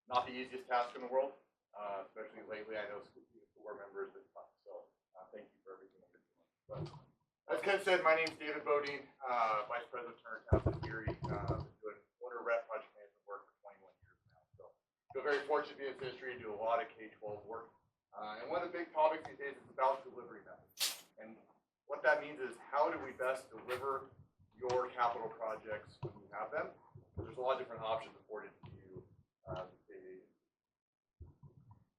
Not the easiest task in the world, especially lately. I know school board members is tough. So thank you for everything that you're doing. But as Ken said, my name is David Bodine, Vice President Turner Township Erie. Been doing owner rep project management work for 21 years now. So feel very fortunate to be in this industry and do a lot of K-12 work. And one of the big topics these days is about delivery methods. And what that means is how do we best deliver your capital projects when you have them? There's a lot of different options afforded to you.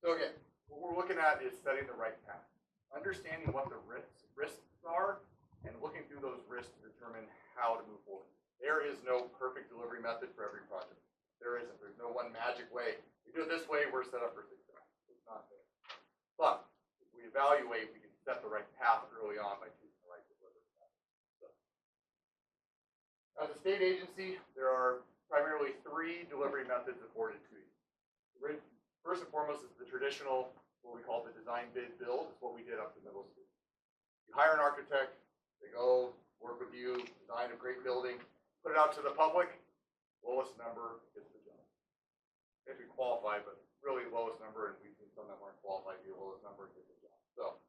So again, what we're looking at is setting the right path, understanding what the risks are, and looking through those risks to determine how to move forward. There is no perfect delivery method for every project. There isn't. There's no one magic way. We do it this way, we're set up for success. It's not there. But if we evaluate, we can set the right path early on by choosing the right delivery method. So, as a state agency, there are primarily 3 delivery methods afforded to you. First and foremost is the traditional, what we call the design bid build. It's what we did up to middle school. You hire an architect, they go work with you, design a great building, put it out to the public, lowest number gets the job. If you qualify, but really lowest number, and we've seen some that weren't qualified, the lowest number gets the job. So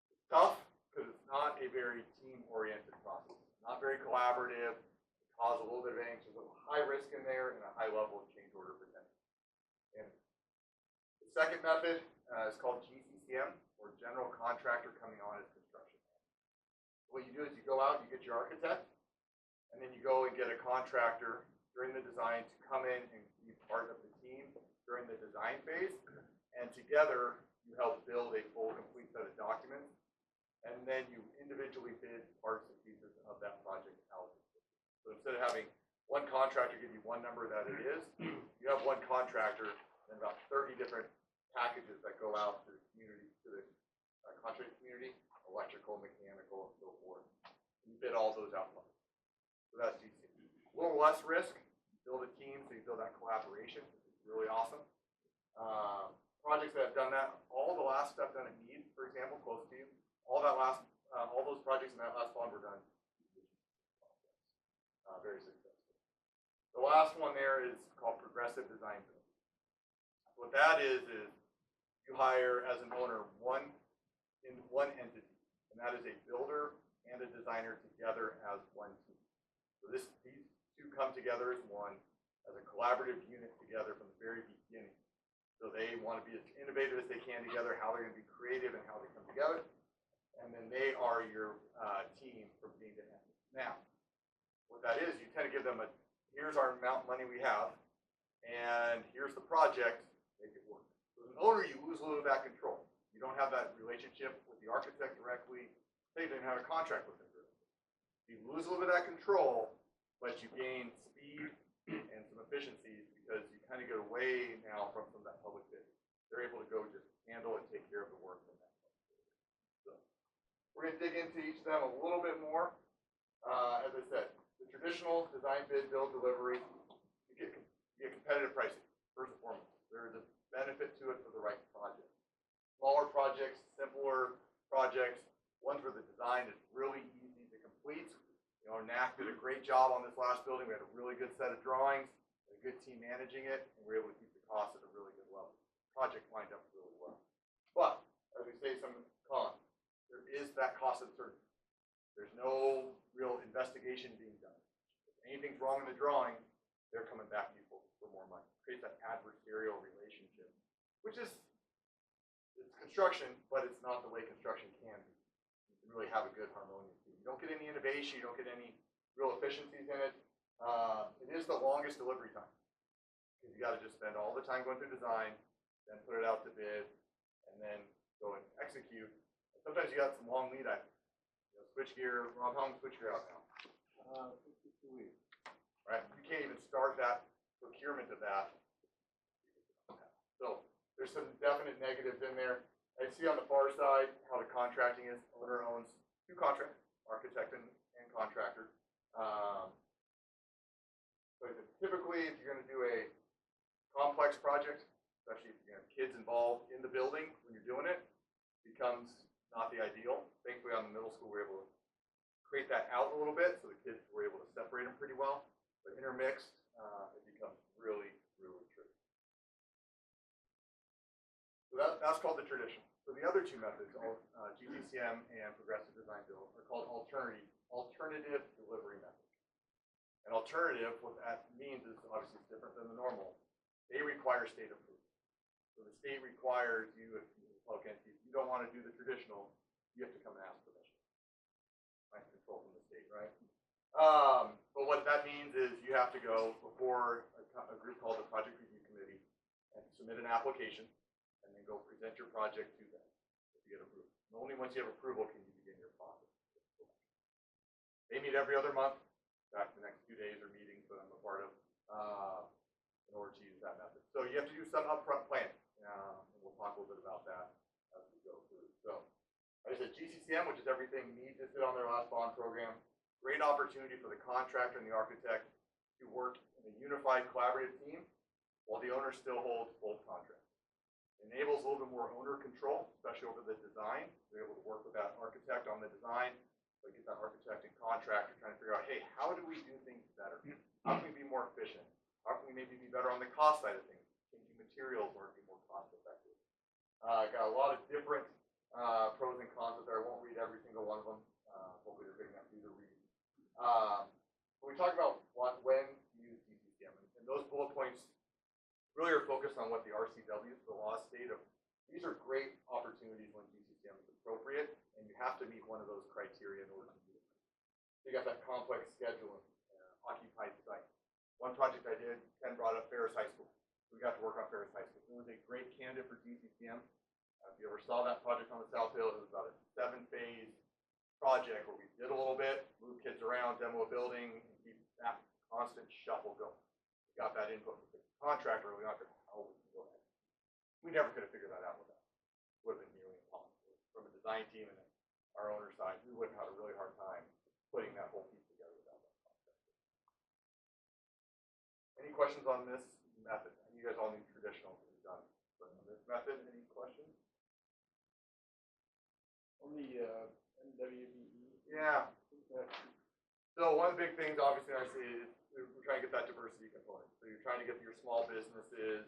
it's tough because it's not a very team-oriented process. It's not very collaborative. It causes a little bit of angst. There's a little high risk in there and a high level of change order potential. And the second method is called GCCM, or General Contractor Coming On as Construction Manager. What you do is you go out, you get your architect, and then you go and get a contractor during the design to come in and be part of the team during the design phase, and together you help build a full, complete set of documents, and then you individually bid parts and pieces of that project out. So instead of having one contractor give you one number that it is, you have one contractor and about 30 different packages that go out to the community, to the contract community, electrical, mechanical, and so forth. You bid all those out. So that's GC. A little less risk. You build a team, so you build that collaboration, which is really awesome. Projects that have done that, all the last stuff done at Mead, for example, close to you, all those projects in that last bond were done. Very successful. The last one there is called Progressive Design Build. What that is you hire as an owner one entity, and that is a builder and a designer together as one team. So these 2 come together as one, as a collaborative unit together from the very beginning. So they want to be as innovative as they can together, how they're going to be creative and how they come together. And then they are your team from beginning to end. Now, what that is, you tend to give them here's our amount of money we have, and here's the project, make it work. So as an owner, you lose a little bit of that control. You don't have that relationship with the architect directly. Say you didn't have a contract with them directly. You lose a little bit of that control, but you gain speed and some efficiencies because you kind of get away now from some of that public bid. They're able to go just handle and take care of the work from that public bid. So we're going to dig into each of them a little bit more. As I said, the traditional design bid build delivery, you get competitive pricing, first and foremost. There is a benefit to it for the right project. Smaller projects, simpler projects, ones where the design is really easy to complete. NAC did a great job on this last building. We had a really good set of drawings, a good team managing it, and we were able to keep the cost at a really good level. The project lined up really well. But, as we say, some cons. There is that cost uncertainty. There's no real investigation being done. If anything's wrong in the drawing, they're coming back to you for more money. It creates that adversarial relationship, which is, it's construction, but it's not the way construction can be. You can really have a good harmonious team. You don't get any innovation, you don't get any real efficiencies in it. It is the longest delivery time. Because you got to just spend all the time going through design, then put it out to bid, and then go and execute. And sometimes you got some long lead items. Switchgear, Rob, how long switchgear out now? 52 weeks. Right? You can't even start that procurement of that. So there's some definite negatives in there. I see on the far side how the contracting is. Owner owns 2 contracts, architect and contractor. So typically, if you're going to do a complex project, especially if you have kids involved in the building when you're doing it, becomes not the ideal. Thankfully, on the middle school, we were able to create that out a little bit, so the kids were able to separate them pretty well. But intermixed, it becomes really, really tricky. that's called the traditional. So the other two methods, GCCM and progressive design build, are called alternative delivery methods. An alternative, what that means is obviously it's different than the normal. They require state approval. So the state requires you, if you don't want to do the traditional, you have to come and ask permission. Nice control from the state, right? But what that means is you have to go before a group called the Project Review Committee and submit an application, and then go present your project to them if you get approval. And only once you have approval can you begin your process. They meet every other month. In fact, the next 2 days are meetings that I'm a part of in order to use that method. So you have to do some upfront planning, and we'll talk a little bit about that as we go through. So, like I said, GCCM, which is everything needs to sit on their last bond program. Great opportunity for the contractor and the architect to work in a unified, collaborative team while the owner still holds both contracts. Enables a little bit more owner control, especially over the design. We're able to work with that architect on the design, so get that architect and contractor trying to figure out, hey, how do we do things better? How can we be more efficient? How can we maybe be better on the cost side of things? Changing materials or be more cost effective. Got a lot of different pros and cons there. I won't read every single one of them. Hopefully they're big enough for you to read. When we talk about when to use GCCM, and those bullet points really are focused on what the RCW, the law state of. These are great opportunities when GCCM is appropriate, and you have to meet one of those criteria in order to do it. So you got that complex schedule, occupied site. One project I did, Ken brought up Ferris High School. We got to work on Ferris High School. It was a great candidate for GCCM. If you ever saw that project on the South Hill, it was about a 7-phase project where we did a little bit, move kids around, demo a building, and keep that constant shuffle going. We got that input from the contractor early on, how we can go ahead. We never could have figured that out with that. It would have been nearly impossible. From a design team and our owner side, we would have had a really hard time putting that whole piece together without that contractor. Any questions on this method? You guys all need traditional to be done. But on this method, any questions? On the NWBE? Yeah. So one of the big things, obviously, I see is we're trying to get that diversity component. So you're trying to get your small businesses,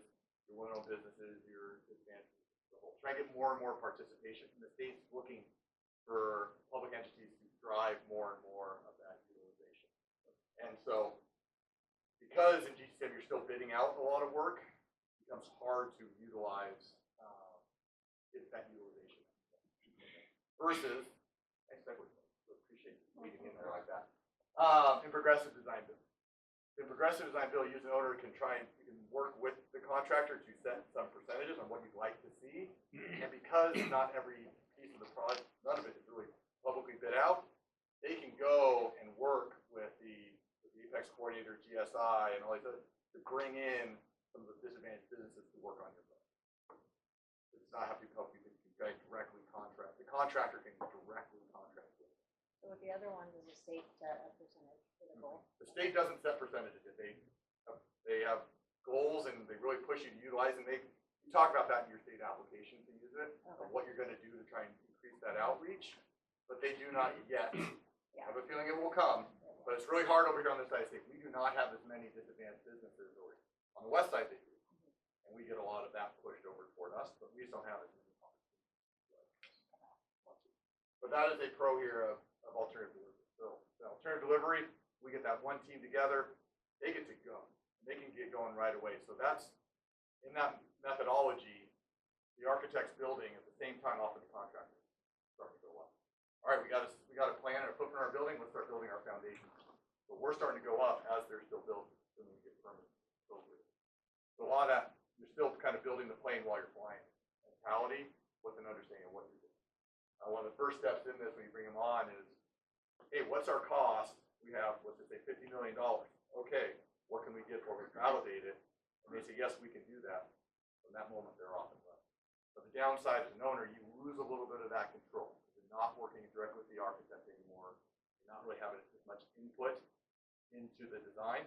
your women-owned businesses, your advanced businesses, trying to get more and more participation. And the state's looking for public entities to drive more and more of that utilization. And so, because in GCCM you're still bidding out a lot of work, it becomes hard to utilize that utilization. Versus, I appreciate you leading in there like that. In progressive design build. In progressive design build, you as an owner can work with the contractor to set some percentages on what you'd like to see. And because not every piece of the project, none of it is really publicly bid out, they can go and work with the Apex coordinator, GSI, and all these others to bring in some of the disadvantaged businesses to work on your project. It does not have to help you. You can directly contract. The contractor can directly contract with. So with the other ones, is the state set a percentage for the goal? The state doesn't set percentages. They have goals and they really push you to utilize, and you talk about that in your state application to use it, of what you're going to do to try and increase that outreach, but they do not yet. I have a feeling it will come, but it's really hard over here on this side of the state. We do not have as many disadvantaged businesses, or on the west side they do, and we get a lot of that pushed over toward us, but we just don't have as many opportunities. But that is a pro here of alternative delivery. So the alternative delivery, we get that one team together, they get to go. They can get going right away. So that's, in that methodology, the architect's building at the same time off of the contractor starting to go up. All right, we got a plan and a footprint in our building. Let's start building our foundation. So we're starting to go up as they're still building. Then we get permits. So a lot of that, you're still kind of building the plane while you're flying. Mentality with an understanding of what you're doing. One of the first steps in this when you bring them on is, hey, what's our cost? We have, let's just say, $50 million. Okay, what can we get for it? Validate it. And they say, yes, we can do that. From that moment, they're off and running. But the downside as an owner, you lose a little bit of that control. You're not working directly with the architect anymore. You're not really having as much input into the design.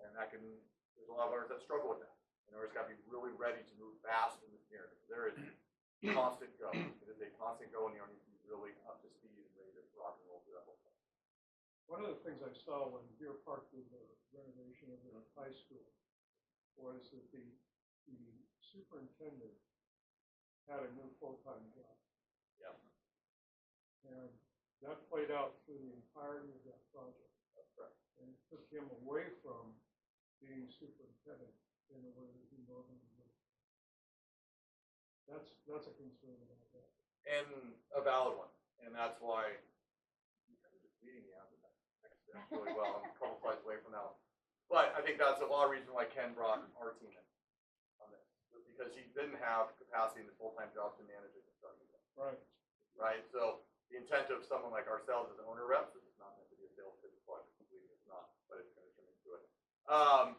And there's a lot of owners that struggle with that. And owners got to be really ready to move fast in this narrative. There is constant go. It is a constant go, and you need to be really up to speed and ready to rock and roll through that whole thing. One of the things I saw when Deer Park did the renovation of the high school was that the superintendent had a new full-time job. Yeah, And that played out through the entirety of that project. that's correct. And it took him away from being superintendent in the way that he normally would. That's a concern about that. And a valid one, and that's why you're kind of just leading me on to that next step really well. I'm a couple slides away from that one. But I think that's a lot of reason why Ken brought our team in on this, was because he didn't have capacity in the full-time job to manage a construction job, Right. right? So the intent of someone like ourselves as owner reps, this is not meant to be a sales pitch, but believe me, it's not, but it's going to turn into it,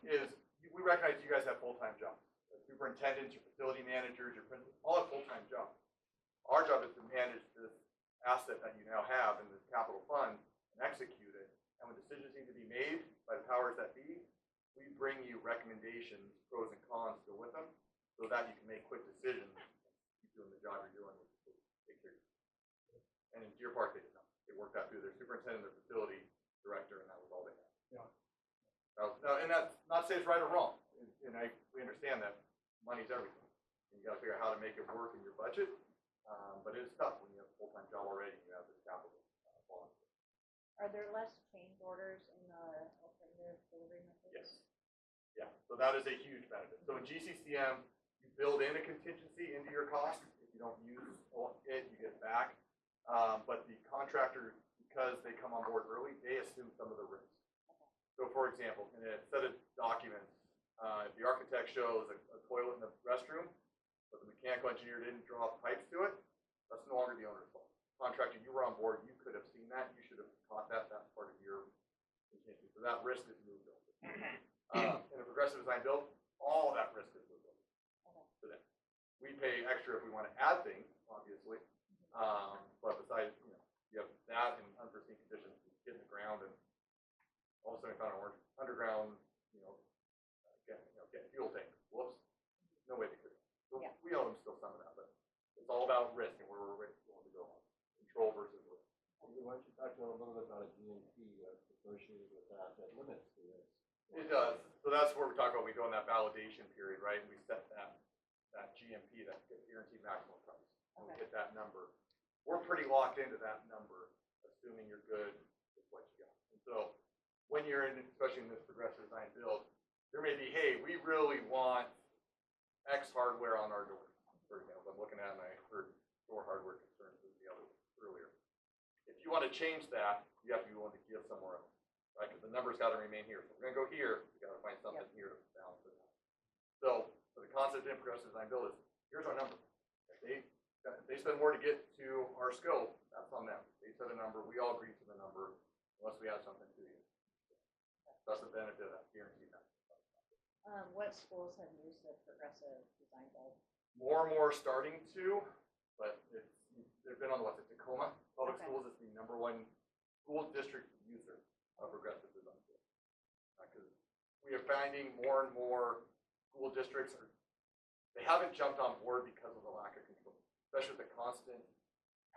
is we recognize you guys have full-time jobs. Superintendents, your facility managers, your principals, all have full-time jobs. Our job is to manage this asset that you now have in this capital fund and execute it. And when decisions need to be made by the powers that be, we bring you recommendations, pros and cons, go with them, so that you can make quick decisions and keep doing the job you're doing, which is take care of you. And in Deer Park, they did not. They worked that through their superintendent, their facility director, and that was all they had. Yeah. And that's not to say it's right or wrong. And we understand that money's everything. And you got to figure out how to make it work in your budget. But it is tough when you have a full-time job already and you have this capital bond. Are there less change orders in the alternative delivery methods? Yes. Yeah. So that is a huge benefit. So in GCCM, you build in a contingency into your cost. If you don't use it, you get it back. But the contractor, because they come on board early, they assume some of the risk. So for example, in a set of documents, if the architect shows a toilet in the restroom, but the mechanical engineer didn't draw pipes to it, that's no longer the owner's fault. Contractor, you were on board, you could have seen that, you should have caught that, that's part of your contingency. So that risk is moved over. In a progressive design build, all that risk is moved over to them. We pay extra if we want to add things, obviously. But besides, you have that and unforeseen conditions, you get in the ground and all of a sudden we found an underground, get fuel tank. Whoops, no way to could. So we owe them still some of that, but it's all about risk and where we're willing to go on. Control versus risk. Why don't you talk a little bit about a GMP associated with that limits the risk? It does. So that's where we talk about, we go in that validation period, right? And we set that GMP, that guaranteed maximum price. When we hit that number, we're pretty locked into that number, assuming you're good with what you got. And so when you're in, especially in this progressive design build, there may be, hey, we really want X hardware on our doors. For example, I'm looking at, and I heard door hardware concerns the other earlier. If you want to change that, you have to be willing to give somewhere else, right? Because the number's got to remain here. So if we're going to go here, we got to find something here to balance it out. So the concept in progressive design build is, here's our number. If they spend more to get to our scope, that's on them. They set a number, we all agree to the number, unless we add something to you. That's the benefit of that guarantee. What schools have used the progressive design build? More and more starting to, but they've been on the website. Tacoma Public Schools is the #1 school district user of progressive design build. Because we are finding more and more school districts they haven't jumped on board because of the lack of control, especially with the constant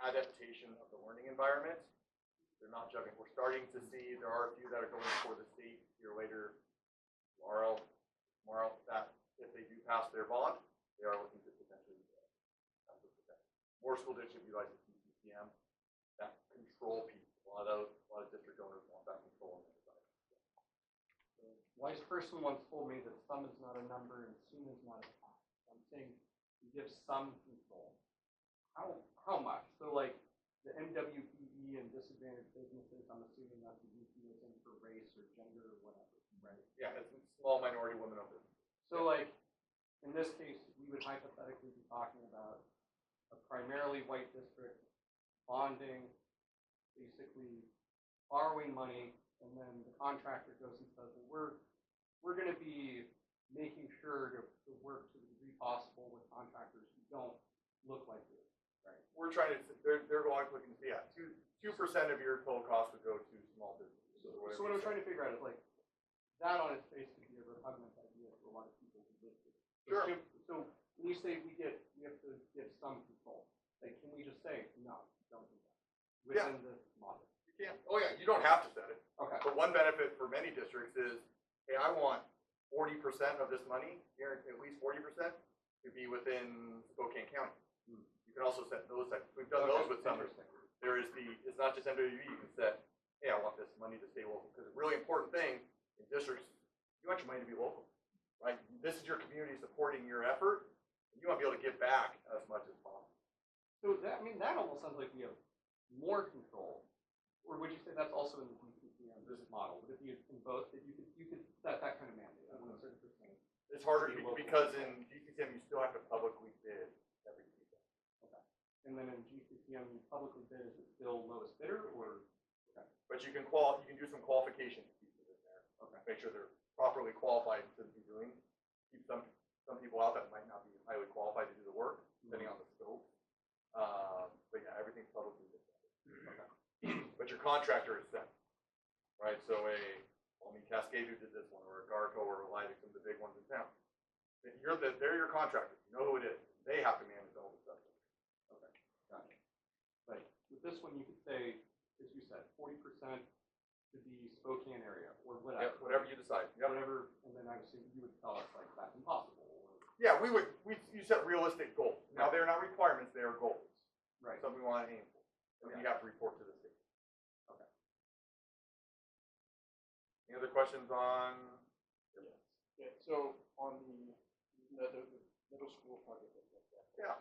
adaptation of the learning environment. They're not jumping. We're starting to see there are a few that are going for the state here later tomorrow, that if they do pass their bond, they are looking to potentially more school districts utilize the GCCM, that control piece. A lot of district owners want that control in their design. Wise person once told me that some is not a number and soon is not a time. I'm saying you give some control. How much? So like the MWPE and disadvantaged businesses, I'm assuming that's the euphemism for race or gender or whatever, right? Yeah, it's small minority women owned business. So like in this case, we would hypothetically be talking about a primarily white district bonding, basically borrowing money, and then the contractor goes and says, well, we're going to be making sure to work to the degree possible with contractors who don't look like this, right? We're trying to, they're going looking to see, 2% of your total cost would go to small businesses. So what I'm trying to figure out is like, that on its face could be a repugnant idea for a lot of people who live here. Sure. So when you say we have to give some control, like, can we just say, no, don't do that within the model? You can't, oh yeah, you don't have to set it. Okay. But one benefit for many districts is, hey, I want 40% of this money, at least 40%, to be within Spokane County. You can also set those types, we've done those with some. Interesting. There is it's not just MWB, you can set, hey, I want this money to stay local, because a really important thing in districts, you want your money to be local, right? This is your community supporting your effort, and you want to be able to give back as much as possible. So that, I mean, that almost sounds like we have more control, or would you say that's also in the GCPM model? Would it be in both, that you could set that kind of mandate on a certain percentage? It's harder Be local. because in GCCM, you still have to publicly bid every season. And then in GCPM, you publicly bid, is it still lowest bidder, or? But you can do some qualification pieces in there. Okay. Make sure they're properly qualified to be doing. Keep some people out that might not be highly qualified to do the work, depending on the scope. But yeah, everything's publicly bid. Okay. But your contractor is set, right? So Cascade who did this one, or a Garco, or a Leidig, some of the big ones in town. They're your contractors. You know who it is. They have to manage all the stuff. Okay, got it. But with this one, you could say, as you said, 40% to the Spokane area, or whatever. Yep, whatever you decide. Yep. Whatever, and then I assume you would tell us, like, that's impossible, or. Yeah, you set realistic goals. Now, they're not requirements, they are goals. Right. Something we want to aim for. And then you have to report to the state. Okay. Any other questions on? Yeah, so on the middle school project, Yeah.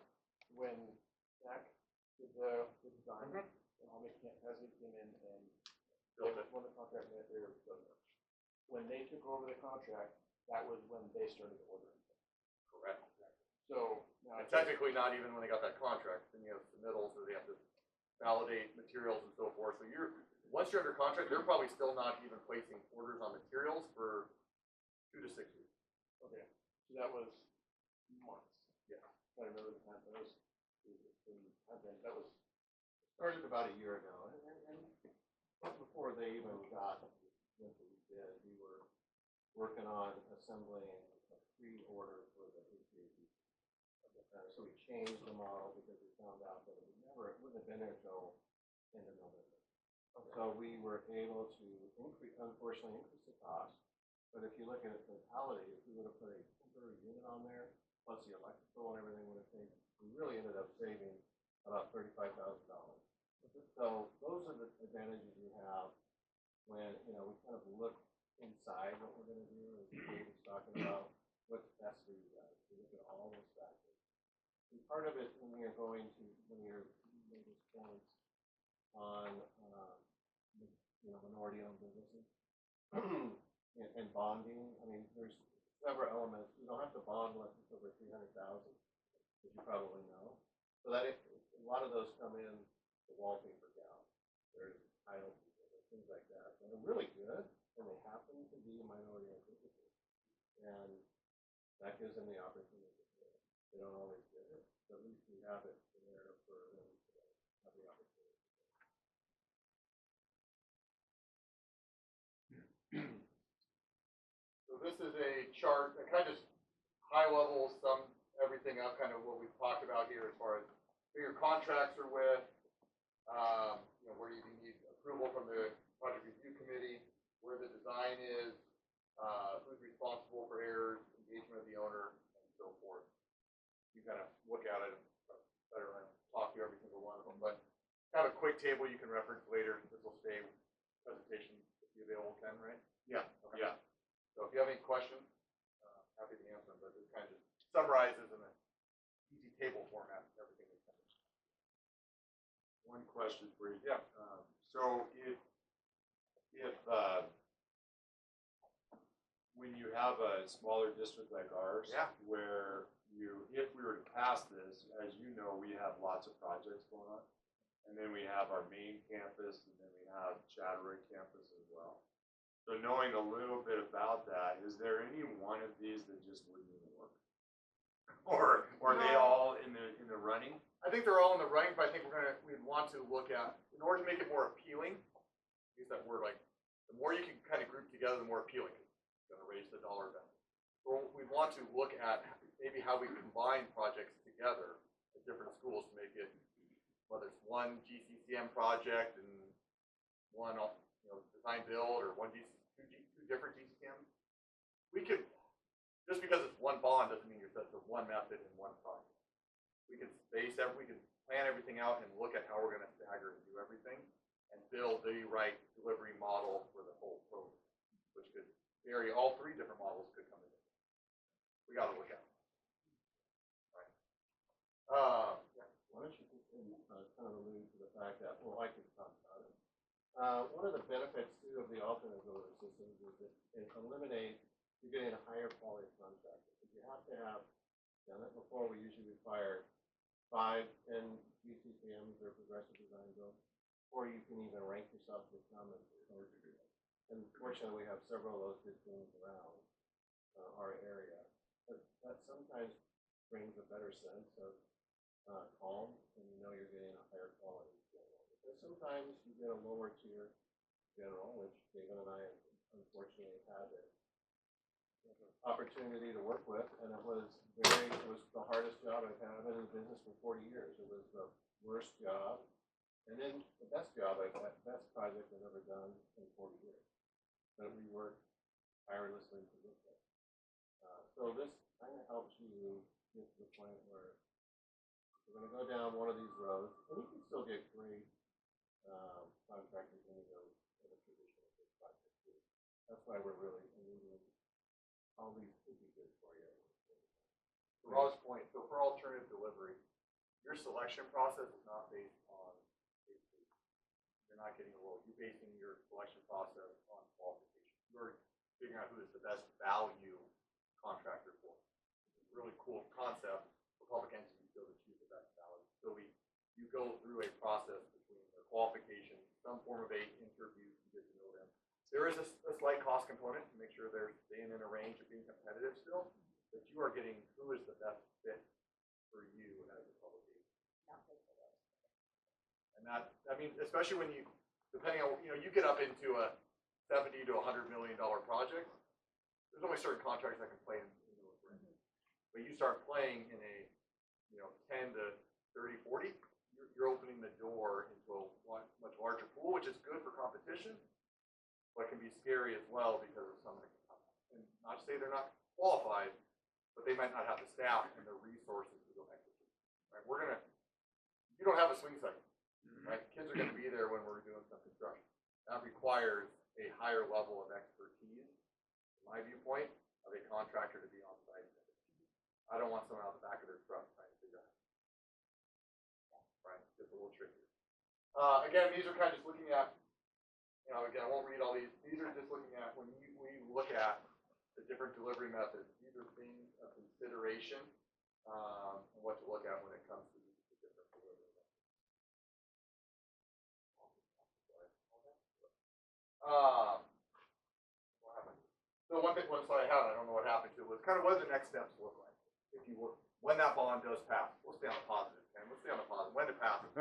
when Zach did the design, Mhm. and Homie Hazard came in and Built they it. won the contract, and they were building it. When they took over the contract, that was when they started ordering. Correct. So now. And technically, not even when they got that contract, then you have submittals, or they have to validate materials and so forth. So once you're under contract, they're probably still not even placing orders on materials for 2 to 6 weeks. Okay, so that was months. Yeah. I remember the time, that was started about a year ago, and before they even got into the bid, we were working on assembling a pre-order for the HVAC. So we changed the model because we found out that it wouldn't have been there until end of November. So we were able to unfortunately increase the cost. But if you look at it totality, if we would have put a temporary unit on there, plus the electrical and everything would have saved, we really ended up saving about $35,000. So those are the advantages you have when, we kind of look inside what we're going to do, and Dave was talking about what's best for you guys. We look at all those factors. And part of it when you're making those points on, minority-owned businesses and bonding. I mean, there's several elements. You don't have to bond unless it's over $300,000, as you probably know. So that a lot of those come in the wallpaper gal. There's title people, there's things like that. And they're really good, and they happen to be minority-owned businesses. And that gives them the opportunity to do it. They don't always get it, but at least we have it there for them to have the opportunity. So this is a chart that kind of high level sums everything up, kind of what we've talked about here as far as who your contracts are with, where you need approval from the project review committee, where the design is, who's responsible for errors, engagement of the owner, and so forth. You kind of look at it, better than talk through every single one of them, but kind of a quick table you can reference later. This will stay presentation if you available, Ken, right? Yeah, Okay. yeah. So if you have any questions, happy to answer them, but it kind of just summarizes in an easy table format everything we've done. One question for you. Yeah. So if when you have a smaller district like ours, Yeah. where if we were to pass this, as you know, we have lots of projects going on. And then we have our main campus, and then we have Chatteroy campus as well. So knowing a little bit about that, is there any one of these that just wouldn't even work? Or are they No. all in the running? I think they're all in the running, but I think we'd want to look at, in order to make it more appealing, use that word, like, the more you can kind of group together, the more appealing it's going to raise the dollar value. So we want to look at maybe how we combine projects together at different schools to make it, whether it's one GCCM project and one, design build, or two different GCCMs. We could, just because it's one bond doesn't mean it's one method and one project. we could we could plan everything out and look at how we're gonna stagger and do everything and build the right delivery model for the whole program, which could vary, all three different models could come in. We gotta look at it. Right. Why don't you just, kind of allude to the fact that, well, I could talk about it. One of the benefits too of the alternate delivery systems is that it eliminates, you're getting a higher quality contract. If you have to have, done it before, we usually require 5, 10 GCCMs or progressive design build, or you can even rank yourself to become a commercial design. And fortunately, we have several of those good things around our area. But that sometimes brings a better sense of calm, and you know you're getting a higher quality general. Because sometimes you get a lower tier general, which David and I unfortunately had the opportunity to work with, and it was the hardest job I've had. I've been in the business for 40 years. It was the worst job, and then the best best project I've ever done in 40 years. But we worked tirelessly to get there. So this kind of helps you get to the point where we're going to go down one of these roads, and you can still get great contractors in those in a traditional big project too. That's why we're really moving. All these could be good for you. To Rob's point, so for alternative delivery, your selection process is not based on safety. You're not getting a role. You're basing your selection process on qualification. You're figuring out who is the best value contractor for. It's a really cool concept for public entities to be able to choose the best value. So you go through a process between their qualification, some form of a interview to get to know them. There is a slight cost component to make sure they're staying in a range of being competitive still, but you are getting who is the best fit for you as a public agency. And that, I mean, especially when you, depending on, you get up into a $70 to $100 million project, there's only certain contracts that can play in those ranges. But you start playing in a, 10 to 30, 40, you're opening the door into a much larger pool, which is good for competition, but can be scary as well because of some of the, and not to say they're not qualified, but they might not have the staff and the resources to go execute. Right? You don't have a swing site, right? Kids are going to be there when we're doing some construction. That requires a higher level of expertise, in my viewpoint, of a contractor to be on site. I don't want someone out the back of their truck trying to figure out. Right? It's a little trickier. Again, these are kind of just looking at, again, I won't read all these. These are just looking at when we look at the different delivery methods. These are things of consideration and what to look at when it comes to the different delivery methods. What happened? So one slide I had, I don't know what happened to it, was kind of what do the next steps look like if you were, when that bond does pass. We'll stay on the positive, Ken. Let's stay on the positive. When it passes.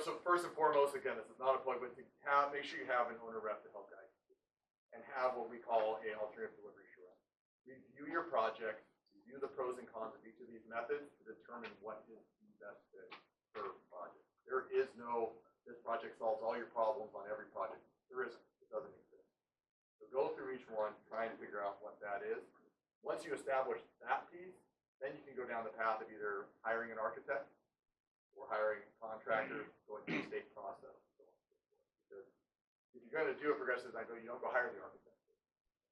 So first and foremost, again, this is not a plug, but to make sure you have an owner rep to help guide you and have what we call an alternative delivery charrette. Review your project, review the pros and cons of each of these methods to determine what is the best fit per project. There is no, this project solves all your problems on every project. There isn't. It doesn't exist. So go through each one, try and figure out what that is. Once you establish that piece, then you can go down the path of either hiring an architect or hiring a contractor, going through the state process. Because if you're going to do a progressive design, you don't go hire the architect.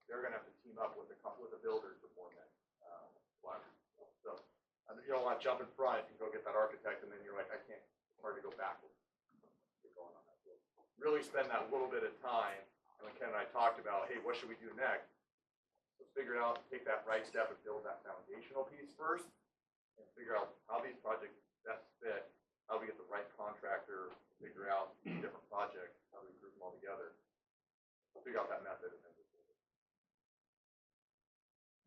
They're going to have to team up with the builders to form that. So you don't want to jump in front and go get that architect, and then you're like, I can't. It's hard to go backwards. Get going on that. So really spend that little bit of time. And when Ken and I talked about, hey, what should we do next? Let's figure it out, take that right step and build that foundational piece first, and figure out how these projects best fit, how we get the right contractor, figure out these different projects, how we group them all together, figure out that method, and then move forward.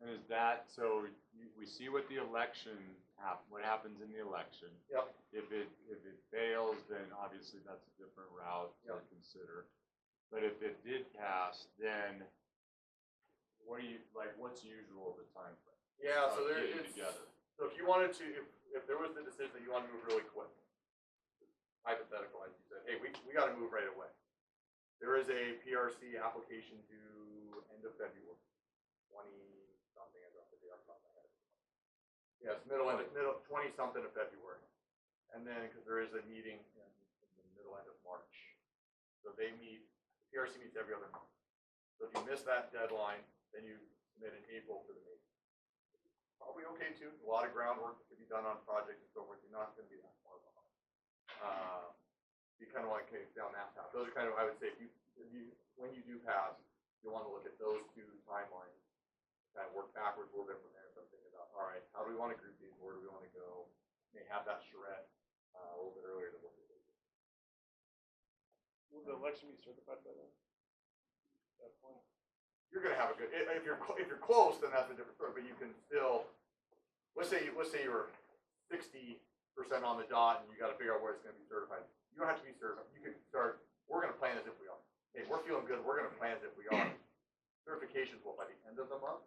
And is that, so we see what the election, what happens in the election. Yep. If it fails, then obviously that's a different route to consider. But if it did pass, then what's usual the time frame? Yeah, so there getting is. together. So if you wanted to, if there was the decision that you want to move really quick, hypothetical, like you said, hey, we got to move right away. There is a PRC application due end of February, 20-something, I don't know the top of my head. Yes, middle, 20-something of February. And then, because there is a meeting in the middle end of March. So they meet, the PRC meets every other month. So if you miss that deadline, then you submit in April for the meeting. Probably okay too, a lot of groundwork to be done on projects and so forth, you're not gonna be that far behind. You kind of want to get down that path. Those are kind of, I would say, when you do pass, you want to look at those two timelines, kind of work backwards a little bit from there, so thinking about, all right, how do we want to group these, where do we want to go? May have that charrette a little bit earlier than what they did. Will the election be certified by then? At that point? You're gonna have a good, if you're close, then that's a different story, but you can still, let's say you're 60% on the dot and you gotta figure out where it's gonna be certified. You don't have to be certified, you can start, we're gonna plan as if we are. Hey, we're feeling good, we're gonna plan as if we are. Certification's what, by the end of the month?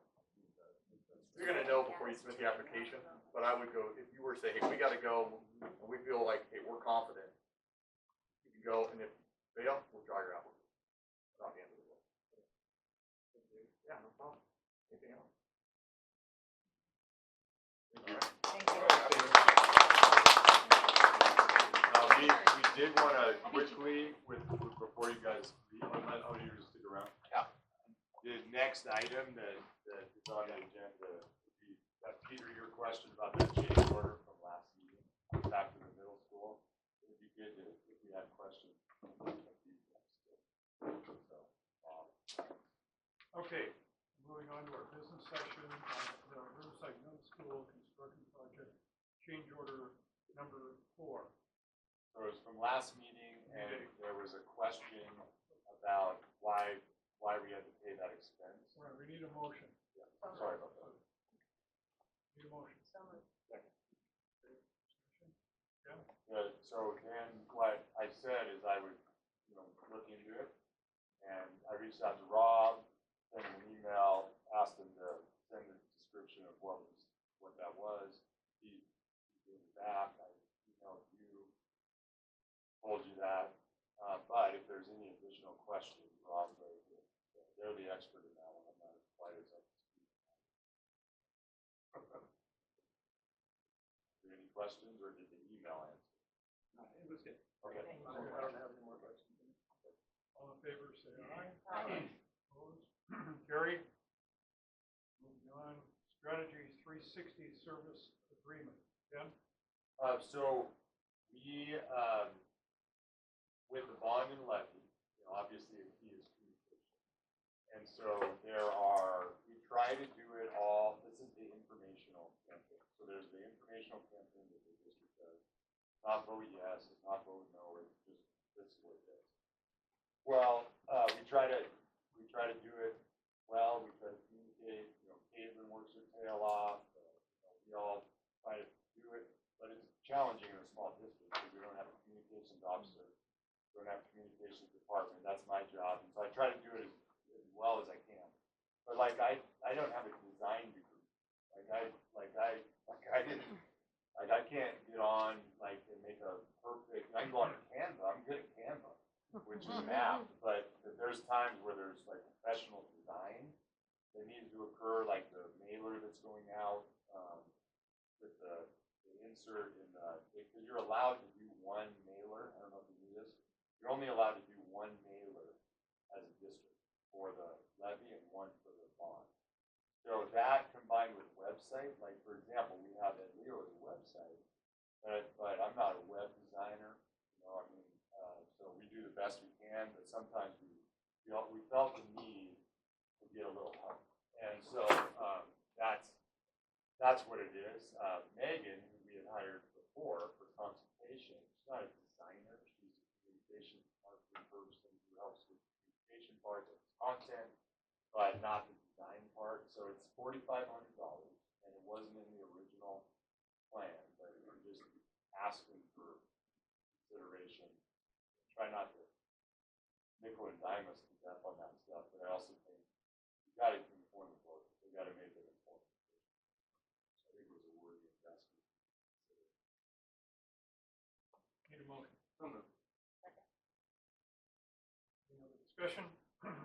You're gonna know before you submit the application, but I would go, if you were to say, hey, we gotta go, and we feel like, hey, we're confident, you can go, and if you fail, we'll draw your application. Not the end of the world. Yeah, no problem. Anything else? We did want to quickly, before you guys leave, I'll you to stick around. Yeah. The next item that is on the agenda, Peter, your question about that change order from last meeting, back to the middle school. It would be good if we had questions. Okay, moving on to our business section, the Riverside Middle School construction project, change order number 4. So it was from last meeting, and there was a question about why we had to pay that expense. All right, we need a motion. Sorry about that. Need a motion. So then what I said is I would, look into it, and I reached out to Rob, sent him an email, asked him to send a description of what that was. He gave it back. I emailed you, told you that. But if there's any additional questions, Rob, they're the expert in that one. I'm not quite as up to speed. Are there any questions, or did the email answer? It was good. Okay. I don't have any more questions. All in favor, say aye. Aye. Opposed? Carried. Moving on, Strategy 360 Service Agreement. Ken? So we, with the bond and levy, obviously a key is communication. And so we try to do it all, this is the informational campaign. So there's the informational campaign that the district does. Not vote yes, it's not vote no, it's just this is what it is. Well, we try to do it well, we try to communicate, Caitlin works her tail off, we all try to do it, but it's challenging in a small district because we don't have a communications officer, we don't have a communications department, that's my job, and so I try to do it as well as I can. But I don't have a design degree, I can't get on and make a perfect, I can go on Canva, I'm good at Canva, which is math, but there's times where there's professional design that needs to occur, like the mailer that's going out, with the insert in because you're allowed to do one mailer, I don't know if you knew this, you're only allowed to do one mailer as a district for the levy and one for the bond. So that combined with website, for example, we have at Leo as a website, but I'm not a web designer, so we do the best we can, but sometimes we felt the need to get a little help. And so that's what it is. Megan, who we had hired before for consultation, she's not a designer, she's a communication marketing person who helps with the communication part of content, but not the design part. So it's $4,500, and it wasn't in the original plan, but we're just asking for consideration. Try not to nickel and dime us to death on that stuff, but I also think you got to inform the voters. We got to make it informed decision. So I think it was a worthy investment. Need a motion. Any other discussion?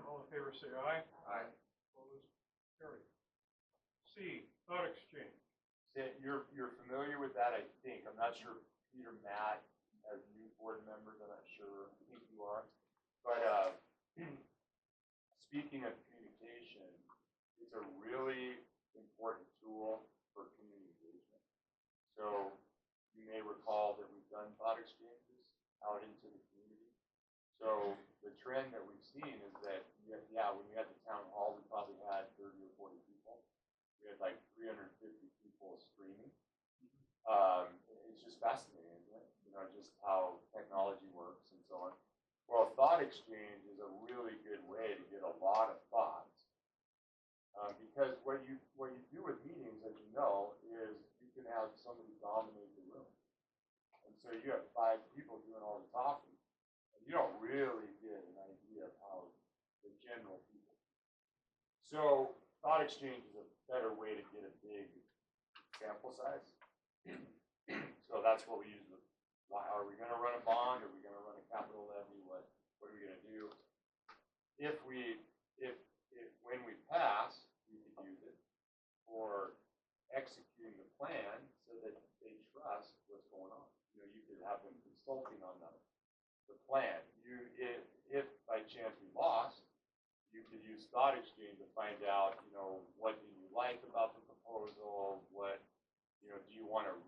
All in favor, say aye. Aye. Opposed? Carried. C, thought exchange. You're familiar with that, I think. I'm not sure, Peter, Matt, as new board members, I'm not sure. I think you are. But speaking of communication, it's a really important tool for community engagement. So you may recall that we've done thought exchanges out into the community. So the trend that we've seen is that, yeah, when we had the town hall, we probably had 30 or 40 people. We had like 350 people streaming. It's just fascinating, isn't it? You know, just how technology works and so on. Well, thought exchange is a really good way to get a lot of thoughts. Because what you do with meetings, as you know, is you can have somebody dominate the room. And so you have 5 people doing all the talking. And you don't really get an idea of how the general people. So thought exchange is a better way to get a big sample size. So that's what we use with, are we going to run a bond? Are we going to run a capital levy? What are we going to do? When we pass, you could use it for executing the plan so that they trust what's going on. You know, you could have them consulting on the plan. If by chance we lost, you could use thought exchange to find out, you know, what do you like about the proposal? What, you know, do you want to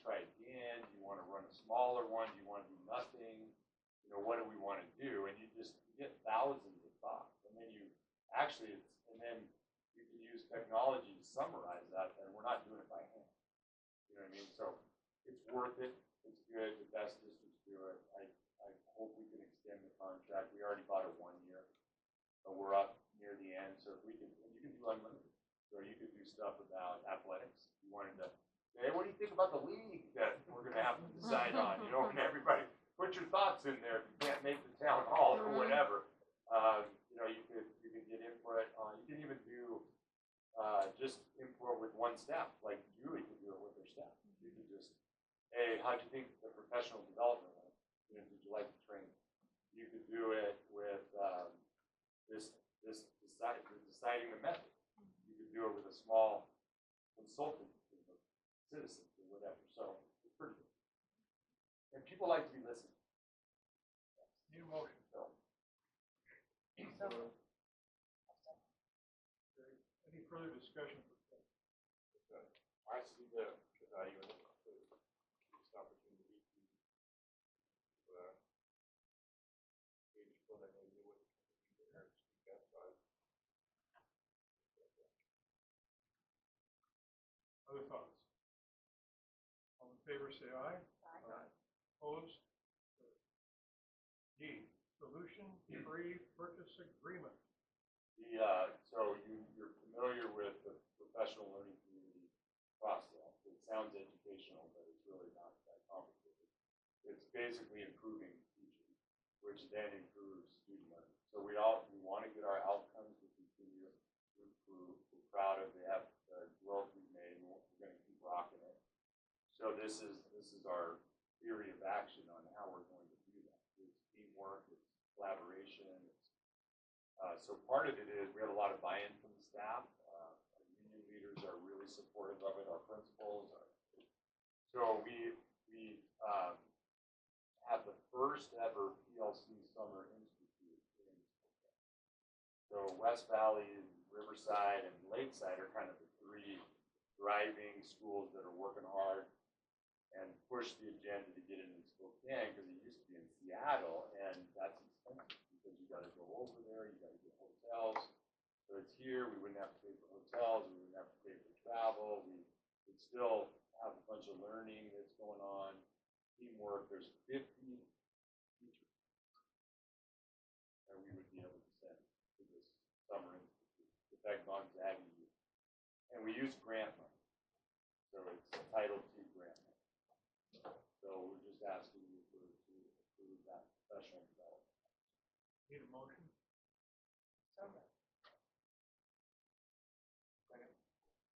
try again? Do you want to run a smaller one? Do you want to do nothing? You know, what do we want to do? And you get thousands of thoughts, and then then you can use technology to summarize that, and we're not doing it by hand. You know what I mean? So it's worth it. It's good. The best districts do it. I hope we can extend the contract. We already bought it 1 year, but we're up near the end. So if we can, you can do unlimited. So you could do stuff about athletics. You wanted to say, hey, what do you think about the league that we're going to have to decide on? You know, and everybody put your thoughts in there. If you can't make the town hall or whatever, you know, you could get input. You can even do just input with one staff, like Julie could do it with her staff. You could just, hey, how'd you think the professional development went? You know, did you like the training? You could do it with deciding the method. You could do it with a small consultant, citizens or whatever. So it's pretty good. And people like to be listened. Need a motion. So, Any further discussion? I see the value in it, this opportunity to engage people that they knew what their parents speak outside. Other thoughts? All in favor, say aye. Opposed? D, solution-free purchase agreement. So you're familiar with the professional learning community process. It sounds educational, but it's really not that complicated. It's basically improving teaching, which then improves student learning. So we want to get our outcomes to continue to improve. We're proud of the growth we've made. We're going to keep rocking it. So this is our theory of action on how we're going to do that. It's teamwork, it's collaboration. So part of it is we have a lot of buy-in from the staff. Our union leaders are really supportive of it. Our principals are. So we have the first ever PLC Summer Institute in Spokane. So West Valley, Riverside, and Lakeside are kind of the 3 thriving schools that are working hard and push the agenda to get it in Spokane, because it used to be in Seattle, and that's expensive because you got to go over there, you got to get hotels. So it's here. We wouldn't have to pay for hotels. We wouldn't have to pay for travel. We would still have a bunch of learning that's going on, teamwork. There's 50 teachers that we would be able to send to this summer institute, the Beck Gonzaga Youth. And we use grant money. So it's a Title II grant money. So we're just asking you to approve that professional development. Need a motion? Second.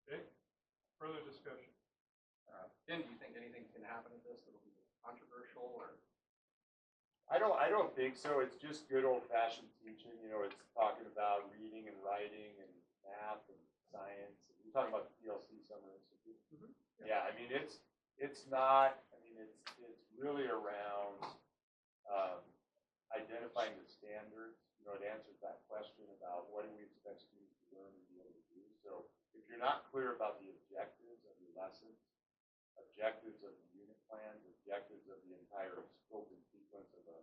Okay, further discussion? Tim, do you think anything can happen at this that'll be controversial, or? I don't think so. It's just good old-fashioned teaching. You know, it's talking about reading and writing and math and science. We're talking about the PLC Summer Institute. Yeah, I mean, it's not, I mean, it's really around, identifying the standards, you know, it answers that question about what do we expect students to learn and be able to do. So if you're not clear about the objectives of your lessons, objectives of the unit plans, objectives of the entire scope and sequence of a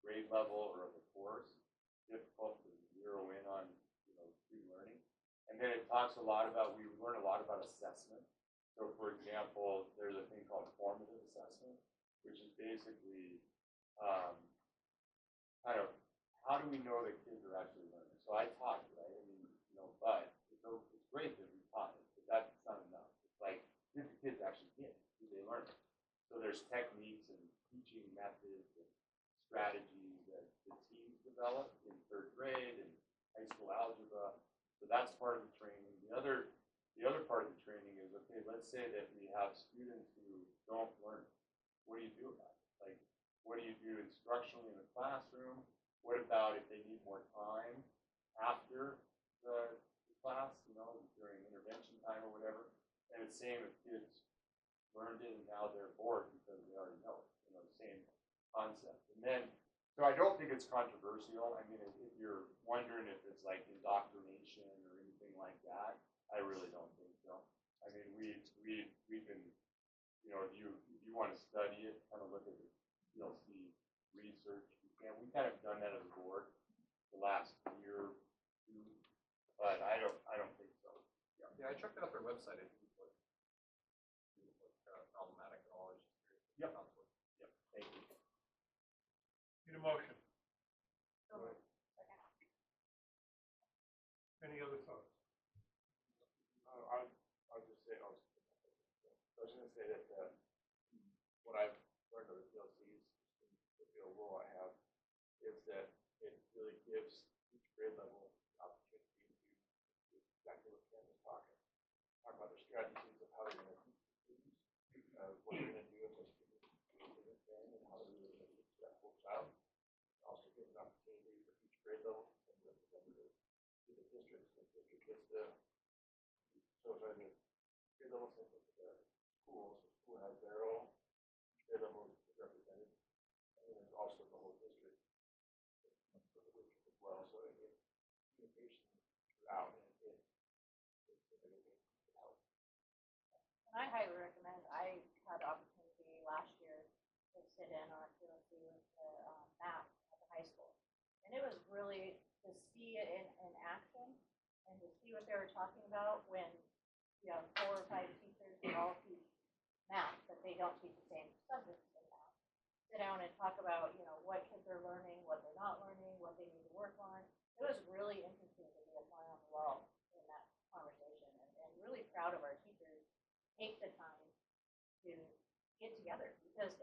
grade level or of a course, difficult to zero in on, you know, student learning. And then it talks a lot about, we learn a lot about assessment. So for example, there's a thing called formative assessment, which is basically kind of how do we know that kids are actually learning? So I taught, right? I mean, you know, but it's great that we taught it, but that's not enough. It's like, did the kids actually get it? Did they learn it? So there's techniques and teaching methods and strategies that the teams develop in third grade and high school algebra. So that's part of the training. The other part of the training is, okay, let's say that we have students who don't learn. What do you do about it? Like, what do you do instructionally in the classroom? What about if they need more time after the class, you know, during intervention time or whatever? And it's same if kids learned it and now they're bored because they already know it, you know, same concept. And then, so I don't think it's controversial. I mean, if you're wondering if it's like indoctrination or anything like that, I really don't think so. I mean, we've been, you know, if you want to study it, kind of look at the PLC research, we kind of done that as a board the last year or two, but I don't think so. Yeah, I checked out their website. It didn't look problematic at all. Yep. Yep. Thank you. Need a motion? So moved. Second. Any other thoughts? I'll just say, I was going to say that what I've learned of the PLCs, the real role I have, is that it really gives each grade level the opportunity to do exactly what Ken was talk about their strategies of how they're going to teach students, what they're going to do if their students and how they're really going to teach that whole child. It also gives an opportunity for each grade level to send representatives to the district, so the district gets to, so if I mean, grade level sends it to the school, so school has their own grade level represented, and then there's also the whole district for the district as well, so it gets communication throughout, and it helps. And I highly recommend, I had the opportunity last year to sit in on a PLC with the math at the high school. And it was really to see it in action and to see what they were talking about when you have 4 or 5 teachers that all teach math, but they don't teach the same subjects in math. Sit down and talk about, you know, what kids are learning, what they're not learning, what they need to work on. It was really interesting to be a fly on the wall in that conversation, and really proud of our teachers take the time to get together, because